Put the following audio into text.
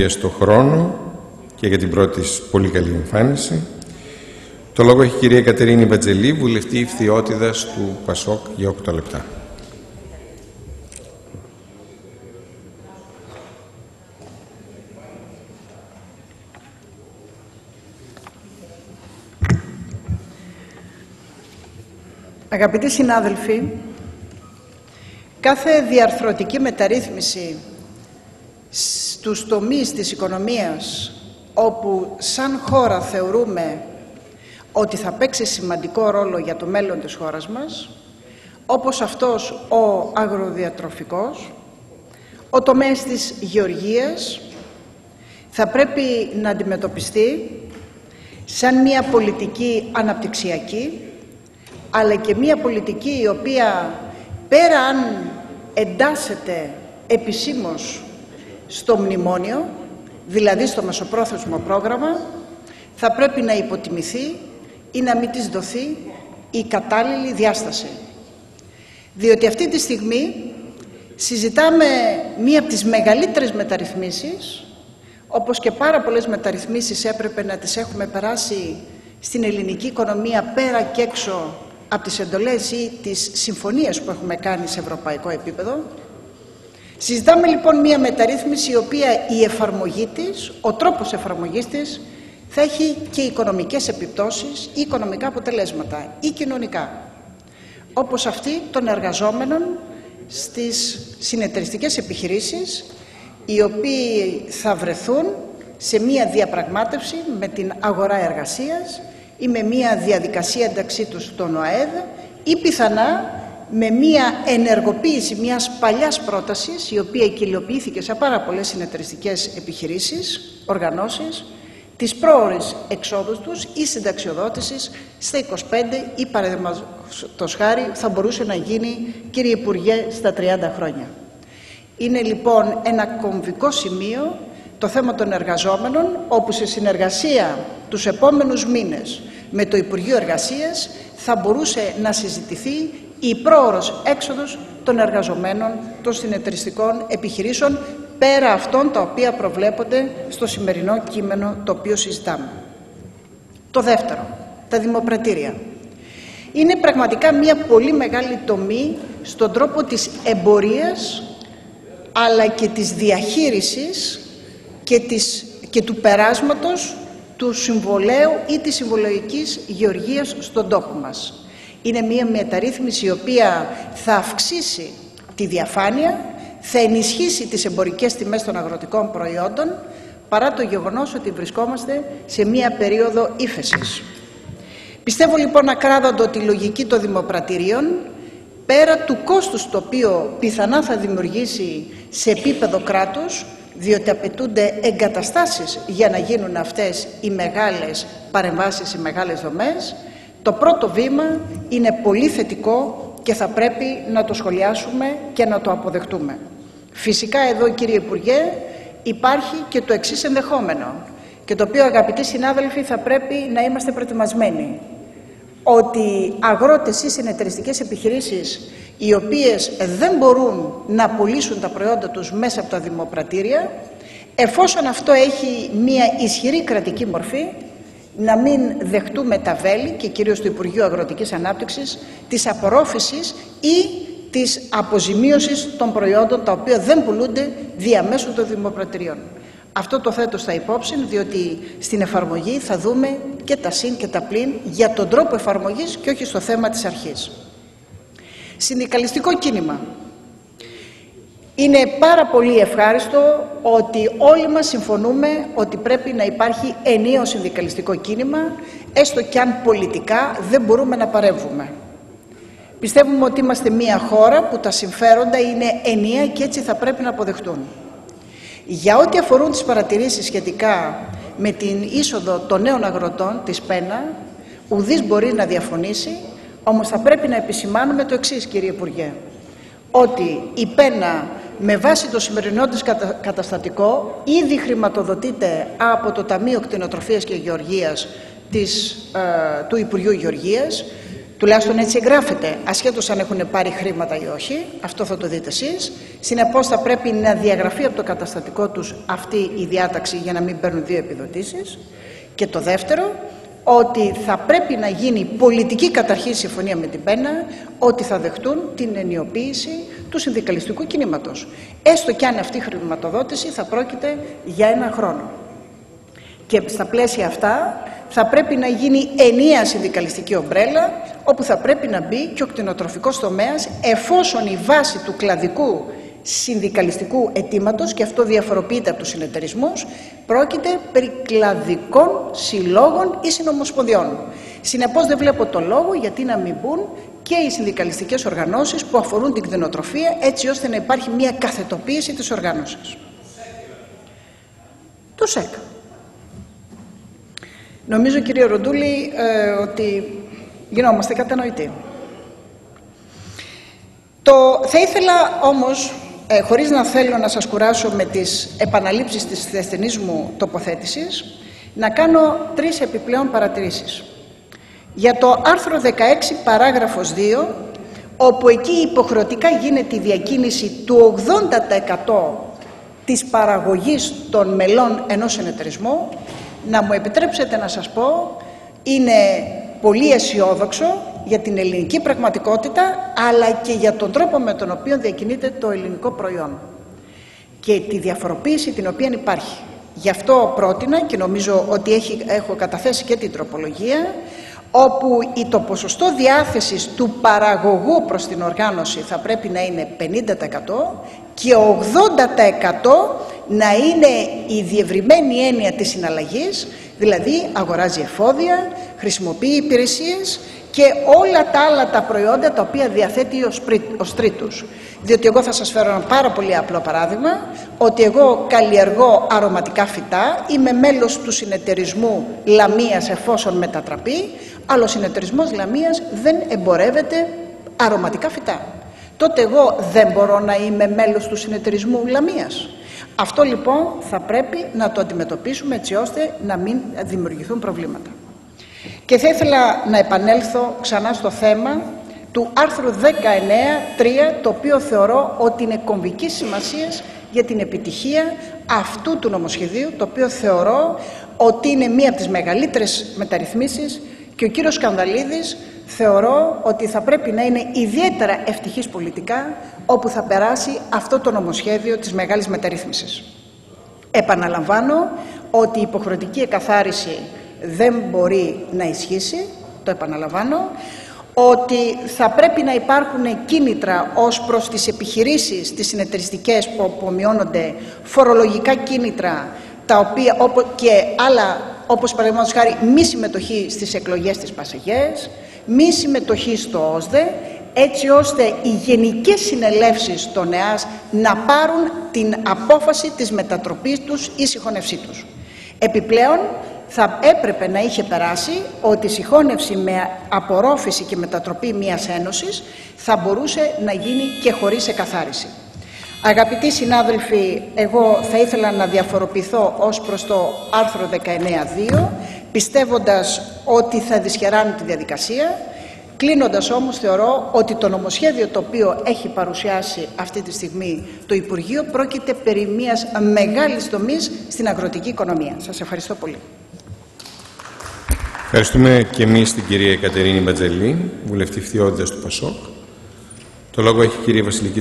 στο χρόνο και για την πρώτη της πολύ καλή εμφάνιση. Το λόγο έχει η κυρία Κατερίνη Βατζελή, βουλευτή Ιφθιότητας του ΠΑΣΟΚ, για 8 λεπτά. Αγαπητοί συνάδελφοι, κάθε διαρθρωτική μεταρρύθμιση στους τομείς της οικονομίας όπου σαν χώρα θεωρούμε ότι θα παίξει σημαντικό ρόλο για το μέλλον της χώρας μας, όπως αυτός ο αγροδιατροφικός, ο τομέας της γεωργίας, θα πρέπει να αντιμετωπιστεί σαν μια πολιτική αναπτυξιακή, αλλά και μια πολιτική η οποία πέρα αν εντάσσεται επισήμως στο μνημόνιο, δηλαδή στο μεσοπρόθεσμο πρόγραμμα, θα πρέπει να υποτιμηθεί ή να μην της δοθεί η κατάλληλη διάσταση. Διότι αυτή τη στιγμή συζητάμε μία από τις μεγαλύτερες μεταρρυθμίσεις, όπως και πάρα πολλές μεταρρυθμίσεις έπρεπε να τις έχουμε περάσει στην ελληνική οικονομία πέρα και έξω από τις εντολές ή τις συμφωνίες που έχουμε κάνει σε ευρωπαϊκό επίπεδο. Συζητάμε λοιπόν μία μεταρρύθμιση η οποία η εφαρμογή της, ο τρόπος εφαρμογής της θα έχει και οικονομικές επιπτώσεις ή οικονομικά αποτελέσματα ή κοινωνικά, όπως αυτή των εργαζόμενων στις συνεταιριστικές επιχειρήσεις, οι οποίοι θα βρεθούν σε μία διαπραγμάτευση με την αγορά εργασίας ή με μία διαδικασία ένταξή τους στον ΟΑΕΔ ή πιθανά με μία ενεργοποίηση μιας παλιάς πρότασης, η οποία εκκυλιοποιήθηκε σε πάρα πολλές συνεταιριστικές επιχειρήσεις, οργανώσεις, της πρόορης εξόδους τους ή συνταξιοδότησης στα 25 ή παραδείγματος χάρη θα μπορούσε να γίνει, κύριε Υπουργέ, στα 30 χρόνια. Είναι λοιπόν ένα κομβικό σημείο το θέμα των εργαζόμενων, όπου σε συνεργασία τους επόμενους μήνες με το Υπουργείο Εργασίας θα μπορούσε να συζητηθεί η πρόωρος έξοδος των εργαζομένων των συνεταιριστικών επιχειρήσεων, πέρα αυτών τα οποία προβλέπονται στο σημερινό κείμενο το οποίο συζητάμε. Το δεύτερο, τα δημοπρατήρια. Είναι πραγματικά μια πολύ μεγάλη τομή στον τρόπο της εμπορίας, αλλά και της διαχείρισης και του περάσματος του συμβολέου ή της συμβολεϊκής γεωργίας στον τόπο μας. Είναι μια μεταρρύθμιση η οποία θα αυξήσει τη διαφάνεια, θα ενισχύσει τις εμπορικές τιμές των αγροτικών προϊόντων, παρά το γεγονός ότι βρισκόμαστε σε μια περίοδο ύφεσης. Πιστεύω λοιπόν ακράδαντο τη λογική των δημοπρατηρίων, πέρα του κόστους το οποίο πιθανά θα δημιουργήσει σε επίπεδο κράτους, διότι απαιτούνται εγκαταστάσεις για να γίνουν αυτές οι μεγάλες παρεμβάσεις, οι μεγάλες δομές, το πρώτο βήμα είναι πολύ θετικό και θα πρέπει να το σχολιάσουμε και να το αποδεχτούμε. Φυσικά εδώ, κύριε Υπουργέ, υπάρχει και το εξής ενδεχόμενο, και το οποίο, αγαπητοί συνάδελφοι, θα πρέπει να είμαστε προετοιμασμένοι, ότι αγρότες ή συνεταιριστικές επιχειρήσεις οι οποίες δεν μπορούν να πουλήσουν τα προϊόντα τους μέσα από τα δημοπρατήρια, εφόσον αυτό έχει μια ισχυρή κρατική μορφή, να μην δεχτούμε τα βέλη, και κυρίως του Υπουργείου Αγροτικής Ανάπτυξης, της απορρόφησης ή της αποζημίωσης των προϊόντων τα οποία δεν πουλούνται διαμέσου των δημοπρατηριών. Αυτό το θέτω στα υπόψη, διότι στην εφαρμογή θα δούμε και τα συν και τα πλην για τον τρόπο εφαρμογής και όχι στο θέμα της αρχής. Συνδικαλιστικό κίνημα. Είναι πάρα πολύ ευχάριστο ότι όλοι μας συμφωνούμε ότι πρέπει να υπάρχει ενιαίο συνδικαλιστικό κίνημα, έστω και αν πολιτικά δεν μπορούμε να παρέμβουμε. Πιστεύουμε ότι είμαστε μια χώρα που τα συμφέροντα είναι ενιαία και έτσι θα πρέπει να αποδεχτούν. Για ό,τι αφορούν τις παρατηρήσεις σχετικά με την είσοδο των νέων αγροτών της ΠΕΝΑ, ουδής μπορεί να διαφωνήσει, όμως θα πρέπει να επισημάνουμε το εξής, κύριε Υπουργέ, ότι η ΠΕΝΑ με βάση το σημερινό της καταστατικό ήδη χρηματοδοτείται από το Ταμείο Κτηνοτροφίας και Γεωργίας του Υπουργείου Γεωργίας, Τουλάχιστον έτσι εγγράφεται, ασχέτως αν έχουν πάρει χρήματα ή όχι, αυτό θα το δείτε εσείς. Συνεπώς θα πρέπει να διαγραφεί από το καταστατικό τους αυτή η διάταξη για να μην παίρνουν 2 επιδοτήσεις. Και το δεύτερο, ότι θα πρέπει να γίνει πολιτική καταρχήν συμφωνία με την Πένα, ότι θα δεχτούν την ενιοποίηση του συνδικαλιστικού κινήματος. Έστω κι αν αυτή η χρηματοδότηση θα πρόκειται για 1 χρόνο. Και στα πλαίσια αυτά θα πρέπει να γίνει ενιαία συνδικαλιστική ομπρέλα, όπου θα πρέπει να μπει και ο κτηνοτροφικός τομέας, εφόσον η βάση του κλαδικού συνδικαλιστικού αιτήματος, και αυτό διαφοροποιείται από τους συνεταιρισμούς, πρόκειται περί κλαδικών συλλόγων ή συνομοσπονδιών. Συνεπώς δεν βλέπω το λόγο γιατί να μην μπουν και οι συνδικαλιστικές οργανώσεις που αφορούν την κτηνοτροφία, έτσι ώστε να υπάρχει μια καθετοποίηση της οργάνωσης. Το ΣΕΚ. Νομίζω, κύριε Ροντούλη, ότι γινόμαστε κατανοητοί. Θα ήθελα όμως, χωρίς να θέλω να σας κουράσω με τις επαναλήψεις της χθεσινής μου τοποθέτησης, να κάνω 3 επιπλέον παρατηρήσεις. Για το άρθρο 16 παράγραφος 2, όπου εκεί υποχρεωτικά γίνεται η διακίνηση του 80% της παραγωγής των μελών ενός συνεταιρισμού, να μου επιτρέψετε να σας πω, είναι πολύ αισιόδοξο για την ελληνική πραγματικότητα, αλλά και για τον τρόπο με τον οποίο διακινείται το ελληνικό προϊόν και τη διαφοροποίηση την οποία υπάρχει. Γι' αυτό πρότεινα, και νομίζω ότι έχω καταθέσει και την τροπολογία, όπου το ποσοστό διάθεσης του παραγωγού προς την οργάνωση θα πρέπει να είναι 50% και 80% να είναι η διευρυμένη έννοια της συναλλαγής, δηλαδή αγοράζει εφόδια, χρησιμοποιεί υπηρεσίες και όλα τα άλλα τα προϊόντα τα οποία διαθέτει ως τρίτους. Διότι εγώ θα σας φέρω ένα πάρα πολύ απλό παράδειγμα, ότι εγώ καλλιεργώ αρωματικά φυτά, είμαι μέλος του συνεταιρισμού Λαμίας εφόσον μετατραπεί, αλλά ο συνεταιρισμός Λαμίας δεν εμπορεύεται αρωματικά φυτά. Τότε εγώ δεν μπορώ να είμαι μέλος του συνεταιρισμού Λαμίας. Αυτό λοιπόν θα πρέπει να το αντιμετωπίσουμε έτσι ώστε να μην δημιουργηθούν προβλήματα. Και θα ήθελα να επανέλθω ξανά στο θέμα του άρθρου 19.3, το οποίο θεωρώ ότι είναι κομβικής σημασίας για την επιτυχία αυτού του νομοσχεδίου, το οποίο θεωρώ ότι είναι μία από τις μεγαλύτερες μεταρρυθμίσεις, και ο κύριος Σκανδαλίδης θεωρώ ότι θα πρέπει να είναι ιδιαίτερα ευτυχής πολιτικά όπου θα περάσει αυτό το νομοσχέδιο της μεγάλης μεταρρύθμισης. Επαναλαμβάνω ότι η υποχρεωτική εκαθάριση δεν μπορεί να ισχύσει, το επαναλαμβάνω, ότι θα πρέπει να υπάρχουν κίνητρα ως προς τις επιχειρήσεις, τις συνεταιριστικές που απομειώνονται, φορολογικά κίνητρα, τα οποία και άλλα, όπως παραδείγματος χάρη μη συμμετοχή στις εκλογές της ΠΑΣΕΓΕΣ, μη συμμετοχή στο ΟΣΔΕ, έτσι ώστε οι γενικές συνελεύσεις των ΕΑΣ να πάρουν την απόφαση της μετατροπής τους ή συγχώνευσή τους. Επιπλέον, θα έπρεπε να είχε περάσει ότι η συγχώνευση με απορρόφηση και μετατροπή μιας ένωσης θα μπορούσε να γίνει και χωρίς εκαθάριση. Αγαπητοί συνάδελφοι, εγώ θα ήθελα να διαφοροποιηθώ ως προς το άρθρο 19.2, πιστεύοντας ότι θα δυσχεράνει τη διαδικασία. Κλείνοντας όμως, θεωρώ ότι το νομοσχέδιο το οποίο έχει παρουσιάσει αυτή τη στιγμή το Υπουργείο πρόκειται περί μιας μεγάλης τομής στην αγροτική οικονομία. Σας ευχαριστώ πολύ. Ευχαριστούμε και εμείς την κυρία Κατερίνη Μπατζελή, βουλευτή φθιώδης του ΠΑΣΟΚ. Το λόγο έχει η κυρία Βασιλική